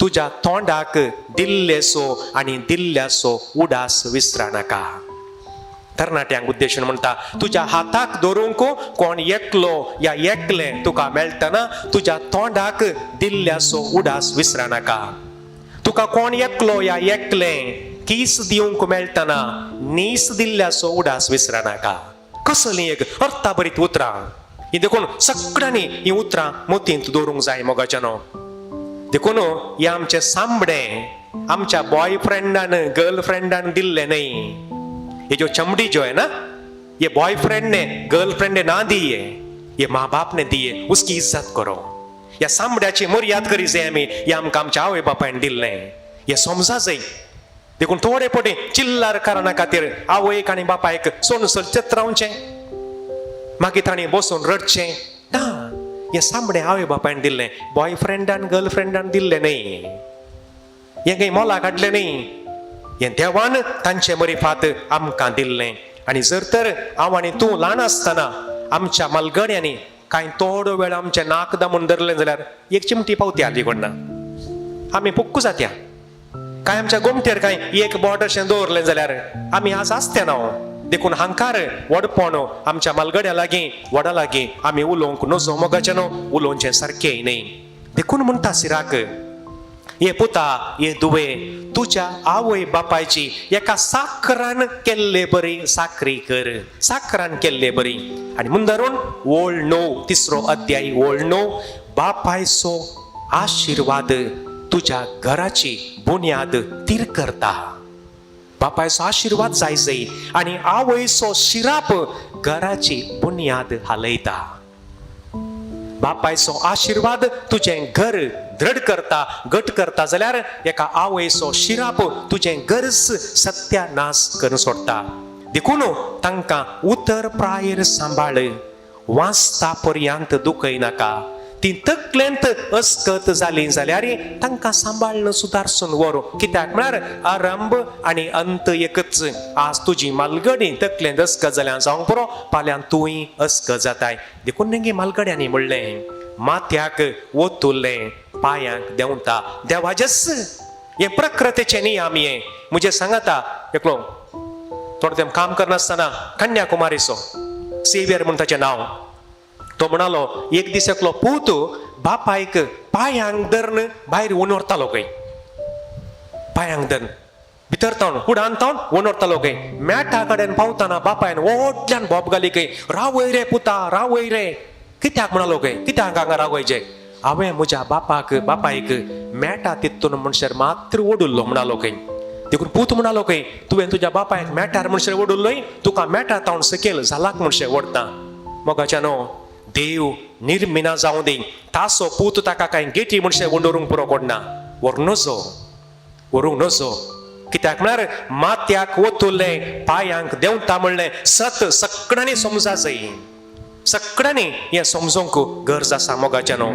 तुझ्या तोंडाक दिल्लेसो आणि दिल्ल्यासो उडास विसरा नाका. तरणाट्यांक उद्देशून म्हणटा, तुझ्या हाताक धरूंक कोण एकलो या एकले तुका मेळटना तुझ्या तोंडाक दिल्ल्यासो उडास विसरा नाका. तुका कोण एकलो या एकले कीस दिवंक मेळटना नीस दिल्ल्यासो उडास विसरा नाका. कसली एक अर्थाभरीत उतरां ही देखून सगळ्यांनी ही उतरां मोतींत दवरूंक जाय मोगाच्यानो. देखून हे आमचे सांबडे आमच्या बॉयफ्रेंडान गर्लफ्रेंडान दिल्ले नहीं. ये जो चमड़ी जो है ना, ये बॉयफ्रेंड ने गर्लफ्रेंड ने ना दी है, ये माँ बाप ने दी है, उसकी इज्जत करो. या सांबड्याची मर्याद करी जाय आमी, हे आमकां आमच्या आवय बापायन दिल्लें हे समजा जाय. देखून थोडे पटे चिल्लार कारणा खातीर आवयक आनी बापायक सोन सलचत रावचें, मागीर तांणी बसून रडचें ना. हे सांबडे आवय बापायन दिल्लें, बॉयफ्रेंडान गर्लफ्रेंडान दिल्लें न्ही. हे काही मोला काडलें न्ही. हे देवान तांचे मरिफात आमकां दिल्लें. आनी जर तर हांव आनी तूं ल्हान आसतना आमच्या मलगड्यांनी कांय थोडो वेळ आमचें नाक दामून धरलें जाल्यार एक चिमटी पावती आली कोणना, आमी पुक्कू जात्या. कांय आमच्या गोमतेर कांय एक बोटशें दवरलें जाल्यार आमी आज आसते ना. देखून हांकार वडपण आमच्या मलगड्या लागीं वडा लागीं आमी उलोवंक नजो मोगाचें न्हू, उलोवचें सारकें न्ही. देखून म्हणटा सिराक, ये पुता ये दुवे तुझ्या आवय बापायची एका साखरान केल्ले बरी साखरी कर, साखरान केल्ले बरी. आणि मुंदरून ओळ 9 तिसरो अध्याय ओळ 9, बापायचो आशीर्वाद तुझ्या घराची बुन्याद तीर करता. बापायचो आशीर्वाद जाय जाय आणि आवयचो शिराप घराची बुन्याद हालयता. बापायचो आशीर्वाद तुझें घर दृढ करता, घट करता जाल्यार एका आवयचो शिराप तुझें घरच सत्यानाश करून सोडटा. देखून तांकां उतर प्रायर सांबाळ, वाचता पर्यंत दुखय नाका. ती तकलेंत अस्कत जाली जाल्यार तांकां सांबाळन सुदारसून व्हर. कित्याक म्हळ्यार आरंभ आनी अंत एकच. आज तुजी मालगडी तकलेंत अस्कत जाल्यार जावंक पुरो, फाल्यां तुंय अस्कत जाताय. देखून नेंगे मालगड्यांनी म्हणलें, माथ्याक ओतुल्लें पांयांक देंवता. देवाजस हे प्रकृतीचे नियम हे. मुझे सांगाता एकलो थोडे तेम काम करनासतना कन्याकुमारीचो सेवियर म्हण ताचें नांव. तो म्हणालो, एक दीस एकलो पूत बापायक पांयांक धरून भायर उनवरतालो खंय. पांयांक धरून भितर तावन कुडान तावन उनवरतालो खंय. मेटा कडेन पावतना बापायन व्हडल्यान बोब घाली खंय, रावय रे पुता रावय रे. कित्याक म्हणालो खंय, कित्याक हांगा रावयचें? हांवें म्हज्या बापायक मेटा तितून मनशार मात्र ओडुल्लो म्हणालो खंय. देखून पूत म्हणालो खंय, तुवें तुज्या बापायक मेटार मनशार ओडुल्लोय, तुका मेटा तावन सकयल झालाक मनशे ओडता. मोगाच्यानो देव निर्मिना जावं दी, तासो पूत ताका कांय गेटी मनशे ओडोरूंक पुरो कोडना. व्हरूंक नजो. कित्याक म्हळ्यार माथ्याक ओतुल्लें पांयांक देंवता म्हणलें सत सगळ्यांनी समजा जाय. सगळ्यांनी हें समजूंक गरज आसा मोगाच्यानो.